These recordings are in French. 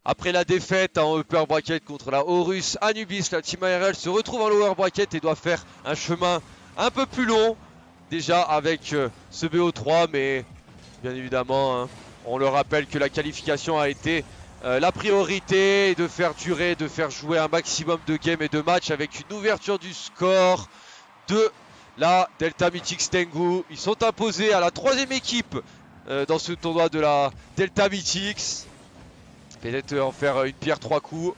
Après la défaite en upper bracket contre la Horus Anubis, la Team ARL se retrouve en lower bracket et doit faire un chemin un peu plus long. Déjà avec ce BO3, mais bien évidemment, hein, on le rappelle que la qualification a été la priorité, de faire durer, de faire jouer un maximum de games et de matchs avec une ouverture du score de la Delta Mythics Tengu. Ils sont imposés à la troisième équipe dans ce tournoi de la Delta Mythics. Peut-être en faire une pierre trois coups.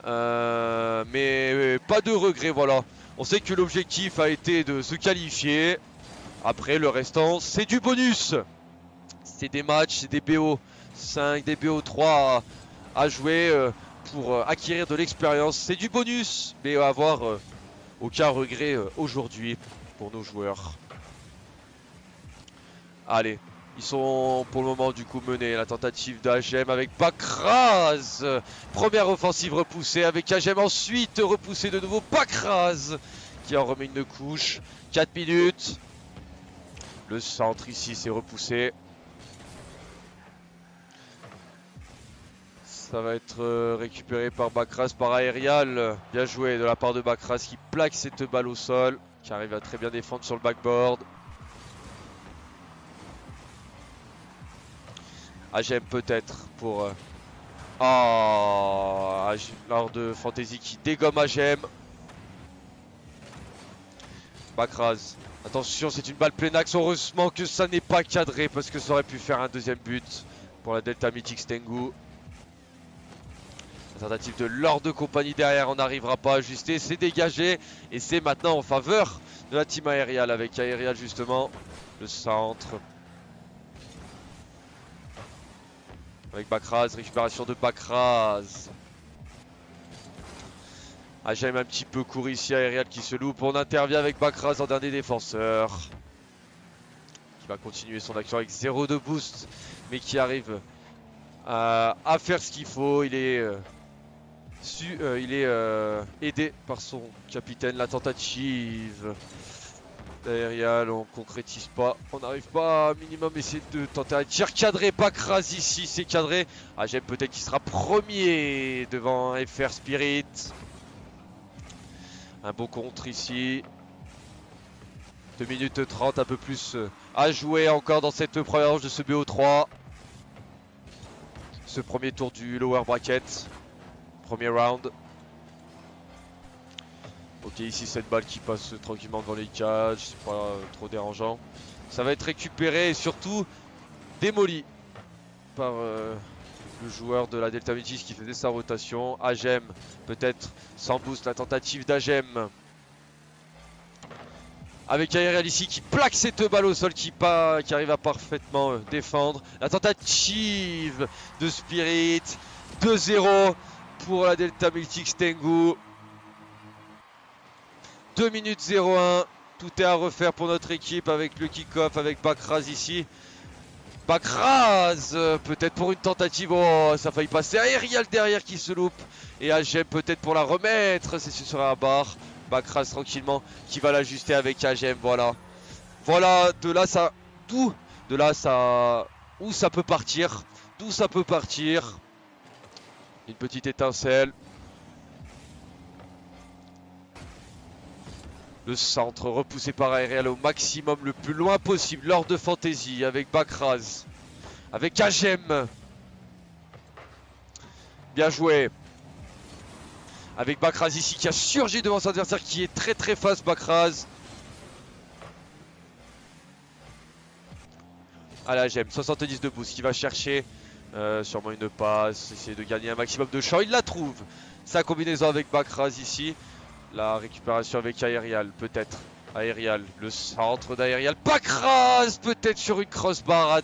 Mais pas de regret, voilà. On sait que l'objectif a été de se qualifier. Après, le restant, c'est du bonus. C'est des matchs, c'est des BO5, des BO3 à jouer pour acquérir de l'expérience. C'est du bonus, mais à avoir aucun regret aujourd'hui pour nos joueurs. Allez. Ils sont pour le moment du coup menés. La tentative d'Agem avec Bakraz. Première offensive repoussée avec Agem. Ensuite repoussé de nouveau Bakraz qui en remet une couche. 4 minutes. Le centre ici c'est repoussé. Ça va être récupéré par Bakraz, par Aerial. Bien joué de la part de Bakraz qui plaque cette balle au sol. Qui arrive à très bien défendre sur le backboard. Agem peut-être pour... Lord de Fantasy qui dégomme Agem. Bakraz. Attention, c'est une balle plein axe. Heureusement que ça n'est pas cadré parce que ça aurait pu faire un deuxième but pour la Delta Mythics Tengu. La tentative de Lord de compagnie derrière, on n'arrivera pas à ajuster. C'est dégagé et c'est maintenant en faveur de la team Aerial avec Aerial justement. Le centre. Avec Bakraz, récupération de Bakraz. Agem un petit peu court ici, Aerial qui se loupe. On intervient avec Bakraz en dernier défenseur. Qui va continuer son action avec 0 de boost. Mais qui arrive à faire ce qu'il faut. Il est, aidé par son capitaine. La tentative d'Aerial, on concrétise pas. On n'arrive pas à minimum essayer de tenter un tir cadré. Bakraz ici, c'est cadré. Agem peut-être qu'il sera premier devant FR Spirit. Un beau contre ici. 2 minutes 30, un peu plus à jouer encore dans cette première manche de ce BO3. Ce premier tour du lower bracket. Premier round. Ok, ici cette balle qui passe tranquillement devant les cages, c'est pas trop dérangeant. Ça va être récupéré et surtout démoli par le joueur de la Delta Mythics qui faisait sa rotation. Agem, peut-être sans boost, la tentative d'Agem. Avec Aerial ici qui plaque cette balle au sol, qui arrive à parfaitement défendre. La tentative de Spirit, 2-0 pour la Delta Mythics Tengu. 2 minutes 01, tout est à refaire pour notre équipe avec le kick-off, avec Bakraz ici. Bakraz, peut-être pour une tentative, oh ça a failli passer. Aerial derrière qui se loupe. Et Agem peut-être pour la remettre, c'est sur la barre. Bakraz tranquillement qui va l'ajuster avec Agem, voilà. Voilà, de là ça, où ça peut partir, d'où ça peut partir. Une petite étincelle. Le centre repoussé par Aerial au maximum le plus loin possible. Lors de Fantasy avec Bakraz. Avec Agem. Bien joué. Avec Bakraz ici qui a surgi devant son adversaire qui est très fast Bakraz. Allez Agem, 70 de boost qui va chercher sûrement une passe, essayer de gagner un maximum de champ. Il la trouve. Sa combinaison avec Bakraz ici. La récupération avec Aerial, peut-être. Aerial, le centre d'Aerial. Bakraz, peut-être sur une crossbar. Ah,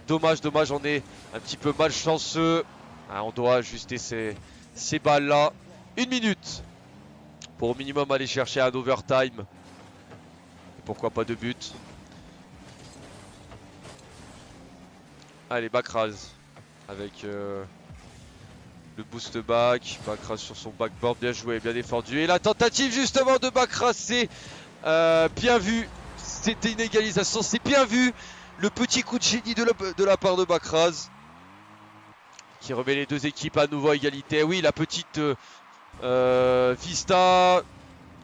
dommage, on est un petit peu malchanceux. Ah, on doit ajuster ces balles-là. 1 minute pour au minimum aller chercher un overtime. Et pourquoi pas de but. Allez, Bakraz avec... le boost back, Bakraz sur son backboard, bien joué, bien défendu. Et la tentative justement de Bakraz, c'est bien vu. C'était une égalisation, c'est bien vu. Le petit coup de génie de la part de Bakraz. qui remet les deux équipes à nouveau à égalité. Oui, la petite vista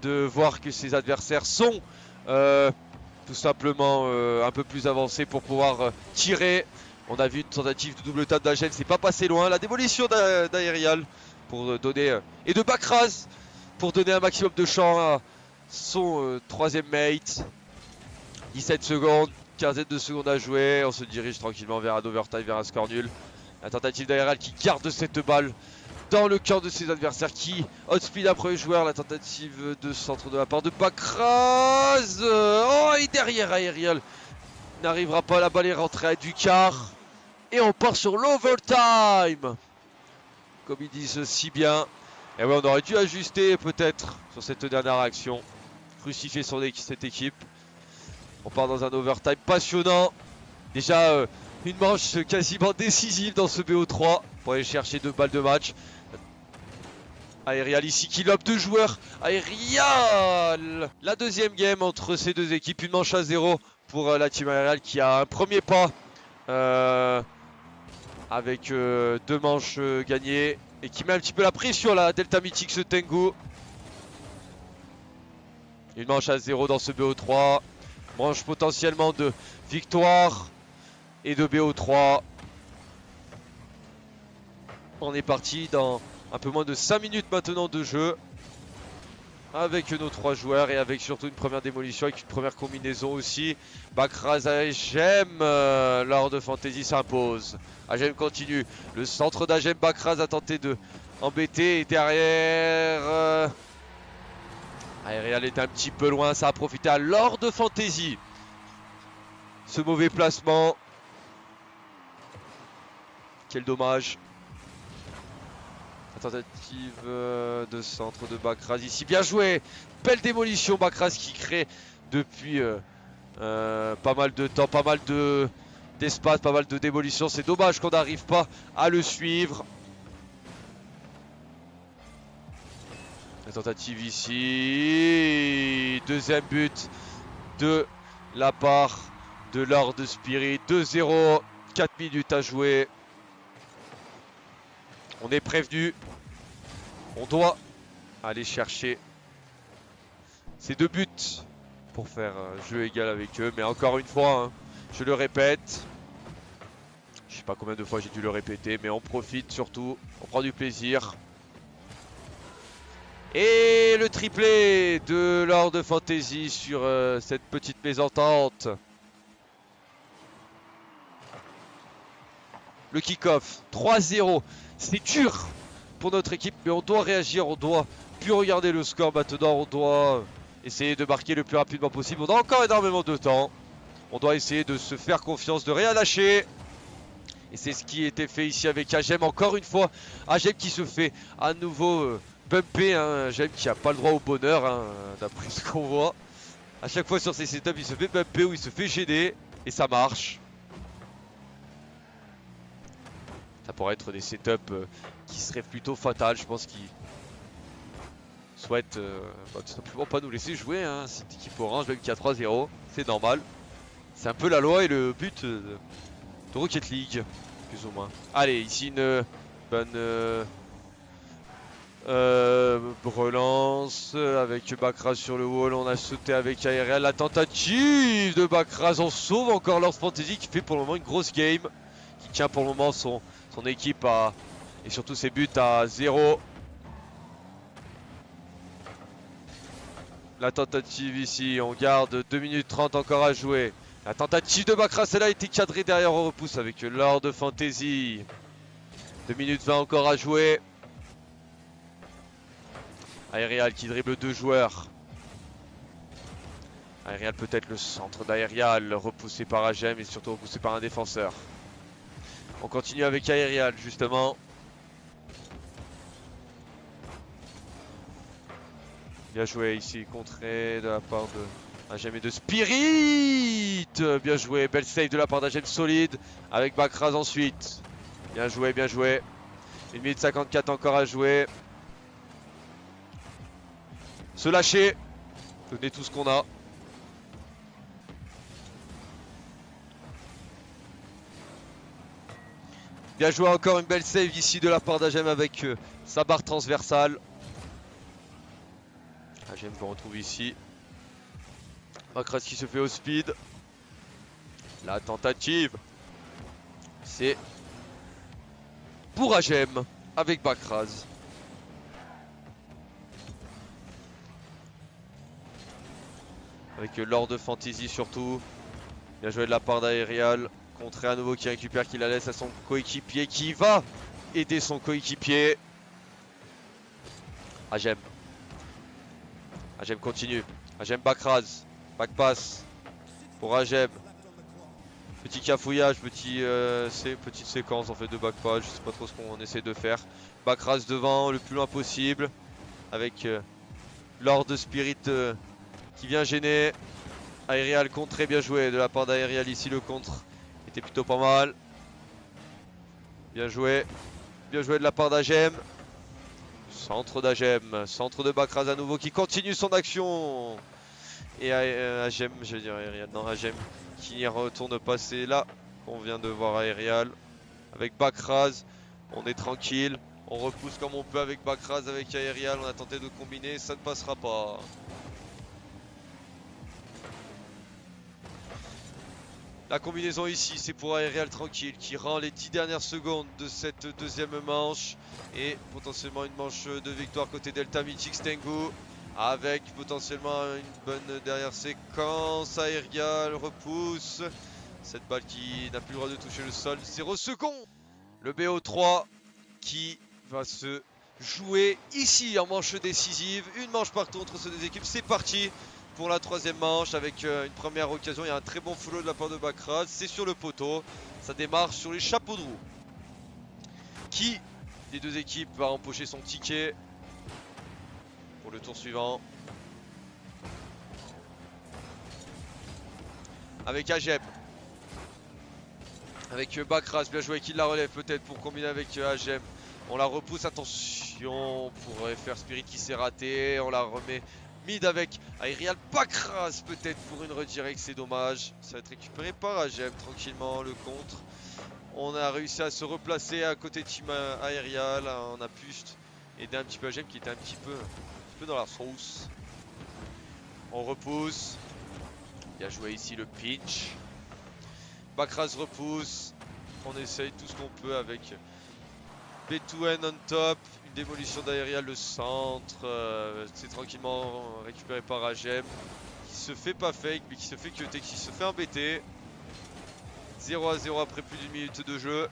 de voir que ses adversaires sont tout simplement un peu plus avancés pour pouvoir tirer. On a vu une tentative de double tap d'Agem, c'est pas passé loin. La démolition d'Aerial pour donner et de Bakraz pour donner un maximum de champ à son troisième mate. 17 secondes, quinzaine de secondes à jouer. On se dirige tranquillement vers un overtime, vers un score nul. La tentative d'Aerial qui garde cette balle dans le cœur de ses adversaires, qui outspeed un premier joueur. La tentative de centre de la part de Bakraz. Oh, et derrière Aerial n'arrivera pas, la balle est rentrée à Ducar. Et on part sur l'overtime, comme ils disent si bien. Et ouais, on aurait dû ajuster peut-être sur cette dernière action, crucifier cette équipe. On part dans un overtime passionnant. Déjà une manche quasiment décisive dans ce BO3 pour aller chercher 2 balles de match. Aerial ici qui lobe 2 joueurs. Aerial, la deuxième game entre ces deux équipes, une manche à 0 pour la team Aerial qui a un premier pas avec 2 manches gagnées et qui met un petit peu la pression là, Delta Mythique ce Tengu. Une manche à 0 dans ce BO3. Manche potentiellement de victoire et de BO3. On est parti dans un peu moins de 5 minutes maintenant de jeu. Avec nos 3 joueurs et avec surtout une première démolition, avec une première combinaison aussi. Bakraz Agem, lors de Fantasy s'impose. Agem continue. Le centre d'Agem, Bakraz a tenté de embêter. Et derrière, Aerial est un petit peu loin. Ça a profité à Lord de Fantasy. Ce mauvais placement. Quel dommage. La tentative de centre de Bakraz ici, bien joué. Belle démolition, Bakraz qui crée depuis pas mal de temps, pas mal d'espace, pas mal de démolition. C'est dommage qu'on n'arrive pas à le suivre. La tentative ici, deuxième but de la part de Lord Spirit. 2-0, 4 minutes à jouer. On est prévenu. On doit aller chercher ces 2 buts pour faire jeu égal avec eux. Mais encore une fois, hein, je le répète. Je sais pas combien de fois j'ai dû le répéter, mais on profite surtout. On prend du plaisir. Et le triplé de Lord Fantasy sur cette petite mésentente. Le kick-off, 3-0. C'est dur pour notre équipe, mais on doit réagir, on doit plus regarder le score maintenant, on doit essayer de marquer le plus rapidement possible. On a encore énormément de temps. On doit essayer de se faire confiance, de rien lâcher. Et c'est ce qui était fait ici avec Agem, encore une fois. Agem qui se fait à nouveau bumper, hein. Agem qui n'a pas le droit au bonheur, hein, d'après ce qu'on voit. À chaque fois sur ses setups, il se fait bumper ou il se fait gêner. Et ça marche. Ça pourrait être des setups qui seraient plutôt fatals. Je pense qu'ils souhaitent tout simplement pas nous laisser jouer, hein. Cette équipe orange, même qui a 3-0, c'est normal. C'est un peu la loi et le but de Rocket League, plus ou moins. Allez, ici une bonne relance avec Bakraz sur le wall. On a sauté avec Aerial. La tentative de Bakraz. On sauve encore Lord Fantasy qui fait pour le moment une grosse game. Qui tient pour le moment son équipe à, et surtout ses buts à 0. La tentative ici, on garde 2 minutes 30 encore à jouer. La tentative de Bakraz, elle a été cadrée derrière, on repousse avec Lord Fantasy. 2 minutes 20 encore à jouer. Aerial qui dribble 2 joueurs. Aerial peut-être le centre d'Aerial, repoussé par Agem et surtout repoussé par un défenseur. On continue avec Aerial justement. Bien joué ici, contré de la part de Agem et de Spirit. Bien joué, belle save de la part d'Agem, solide. Avec Bakraz ensuite. Bien joué, bien joué. 1 minute 54 encore à jouer. Se lâcher. Donner tout ce qu'on a. Bien joué, encore une belle save ici de la part d'Agem avec sa barre transversale. Agem qu'on retrouve ici. Bakraz qui se fait au speed. La tentative, c'est pour Agem avec Bakraz. Avec Lord Fantasy surtout. Bien joué de la part d'Aerial. Contré à nouveau qui récupère, qui la laisse à son coéquipier qui va aider son coéquipier. Agem. Agem continue. Agem Bakraz. Backpass pour Agem. Petit cafouillage, petite séquence en fait de backpass. Je sais pas trop ce qu'on essaie de faire. Bakraz devant le plus loin possible. Avec Lord Spirit qui vient gêner. Aerial contré, bien joué de la part d'Aerial ici, le contre était plutôt pas mal. Bien joué de la part d'Agem. Centre d'Agem, centre de Bakraz à nouveau qui continue son action. Et Agem, je vais dire Aerial, non Agem qui n'y retourne pas, c'est là qu'on vient de voir Aerial. Avec Bakraz, on est tranquille, on repousse comme on peut avec Bakraz, avec Aerial, on a tenté de combiner, ça ne passera pas. La combinaison ici, c'est pour Aerial tranquille qui rend les 10 dernières secondes de cette deuxième manche. Et potentiellement une manche de victoire côté Delta Mythics Tengu. Avec potentiellement une bonne dernière séquence. Aerial repousse. Cette balle qui n'a plus le droit de toucher le sol. 0 secondes. Le BO3 qui va se jouer ici en manche décisive. Une manche partout entre ces deux équipes. C'est parti pour la troisième manche avec une première occasion. Il y a un très bon follow de la part de Bakraz. C'est sur le poteau. Ça démarre sur les chapeaux de roue. Qui des deux équipes va empocher son ticket pour le tour suivant? Avec Agem. Avec Bakraz. Bien joué, qui la relève peut-être pour combiner avec Agem. On la repousse. Attention. On pourrait faire Spirit qui s'est raté. On la remet mid avec Aerial. Bakraz peut-être pour une redirect, c'est dommage. Ça va être récupéré par Agem tranquillement, le contre. On a réussi à se replacer à côté de team Aerial. On a pu aider un petit peu Agem qui était un petit peu dans la sauce. On repousse. Bien joué ici le pitch. Bakraz repousse. On essaye tout ce qu'on peut avec B2N on top. Démolition d'Aerial, le centre, c'est tranquillement récupéré par Agem qui se fait pas fake mais qui se fait cuter, qui se fait embêter. 0-0 après plus d'une minute de jeu.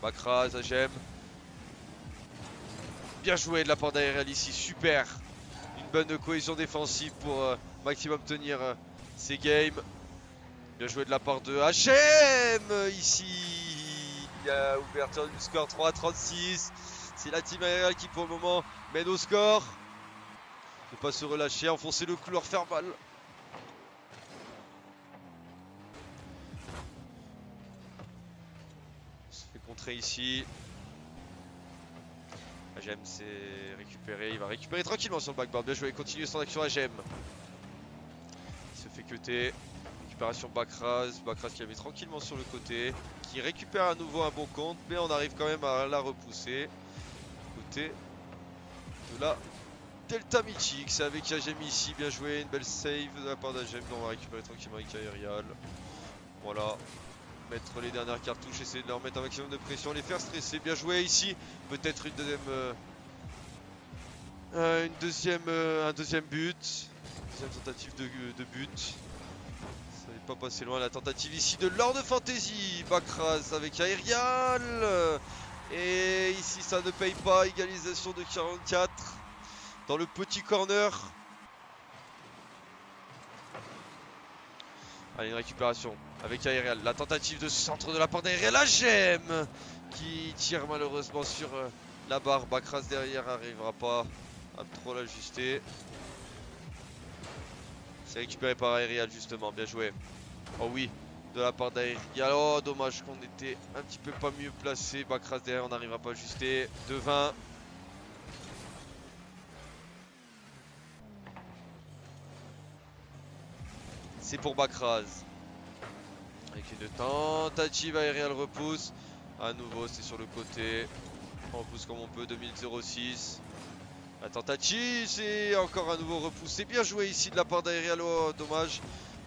Bakraz, Agem. Bien joué de la part d'Aerial ici, super. Une bonne cohésion défensive pour maximum tenir ces games. Bien joué de la part de Agem ici. Il y a ouverture du score 3-36. C'est la team Aerial qui pour le moment mène au score. Ne pas se relâcher, enfoncer le clou, leur faire mal. Il se fait contrer ici. Agem s'est récupéré, il va récupérer tranquillement sur le backboard. Bien joué, il continue son action Agem. Il se fait cuter. Récupération Bakraz. Bakraz qui la met tranquillement sur le côté. Qui récupère à nouveau un bon compte, mais on arrive quand même à la repousser. Côté de la Delta Mythics avec Agem ici, bien joué, une belle save de la part d'Agem. On va récupérer tranquillement avec Aerial. Voilà, mettre les dernières cartouches, essayer de leur mettre un maximum de pression, les faire stresser. Bien joué ici, peut-être une deuxième but, deuxième tentative de but. Ça n'est pas passé loin, la tentative ici de Lord Fantasy. Bakraz avec Aerial. Et ici ça ne paye pas, égalisation de 44 dans le petit corner. Allez, une récupération avec Aerial. La tentative de centre de la part d'Aerial. Agem qui tire malheureusement sur la barre. Bakraz derrière n'arrivera pas à trop l'ajuster. C'est récupéré par Aerial justement, bien joué. Oh oui, de la part d'Aerial. Oh dommage qu'on était un petit peu pas mieux placé. Bakraz derrière, on n'arrivera pas à ajuster. 2-20. C'est pour Bakraz. Avec une tentative, Aerial repousse. À nouveau, c'est sur le côté. On pousse comme on peut, 2 minutes 06. La tentative, c'est encore un nouveau repoussé. Bien joué ici de la part d'Aerialo, dommage.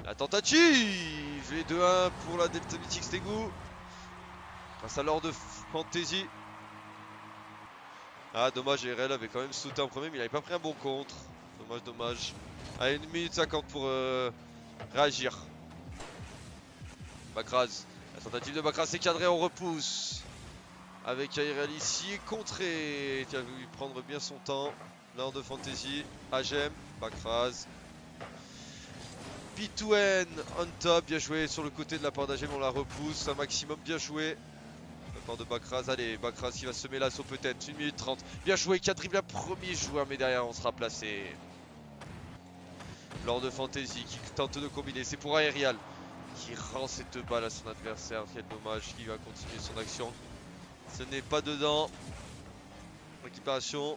La tentative et 2-1 pour la Delta Mythics Tegu. Grâce à l'or de Fantasy. Ah dommage, Aerial avait quand même sauté en premier mais il n'avait pas pris un bon contre. Dommage, dommage. Allez, 1 minute 50 pour réagir. Bakraz. La tentative de Bakraz est cadrée, on repousse. Avec Aerial ici, contré. Qui a voulu prendre bien son temps. L'or de Fantasy. Agem, Bakraz. P2N on top, bien joué sur le côté de la part d'Agem, on la repousse. Un maximum, bien joué. De la part de Bakraz, allez, Bakraz qui va semer l'assaut peut-être. 1 minute 30. Bien joué, qui a dribblé un premier joueur, mais derrière on sera placé. L'or de Fantasy qui tente de combiner, c'est pour Aerial. Qui rend cette balle à son adversaire. Quel dommage, qui va continuer son action. Ce n'est pas dedans. Récupération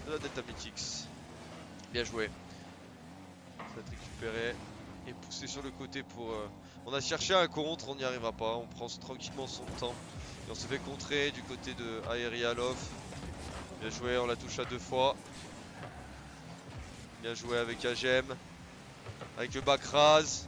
de la Delta Mythics. Bien joué. Ça va être récupéré et poussé sur le côté pour... On a cherché un contre, on n'y arrivera pas. On prend tranquillement son temps. Et on se fait contrer du côté de Aerialov. Bien joué, on la touche à 2 fois. Bien joué avec Agem. Avec le Bakraz.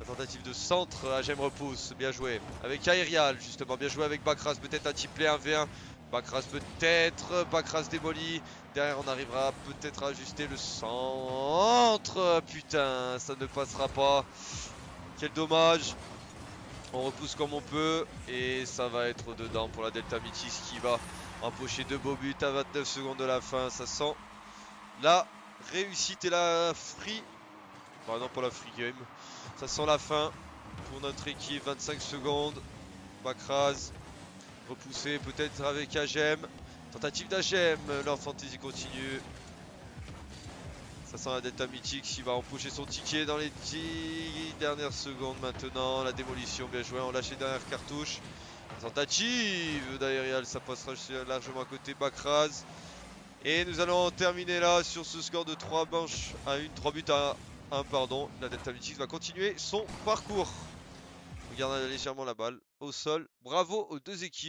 Tentative de centre, Agem repousse, bien joué. Avec Aerial justement, bien joué avec Bakraz, peut-être un type play 1v1. Bakraz peut-être, Bakraz démoli. Derrière on arrivera peut-être à ajuster le centre. Putain, ça ne passera pas. Quel dommage. On repousse comme on peut et ça va être dedans pour la Delta Mythics qui va empocher 2 beaux buts à 29 secondes de la fin. Ça sent la réussite et la free. Enfin non, pas la free game. Ça sent la fin pour notre équipe, 25 secondes. Bakraz, repoussé peut-être avec Agem. Tentative d'Agem, leur fantasy continue. Ça sent la Delta Mythics qui va empocher son ticket dans les 10 dernières secondes maintenant. La démolition, bien joué, on lâche les dernières cartouches. Tentative d'Aerial, ça passera largement à côté Bakraz. Et nous allons terminer là sur ce score de 3 manches à 1, 3 buts à 1, pardon. La Delta Mythics va continuer son parcours. On garde légèrement la balle au sol. Bravo aux deux équipes.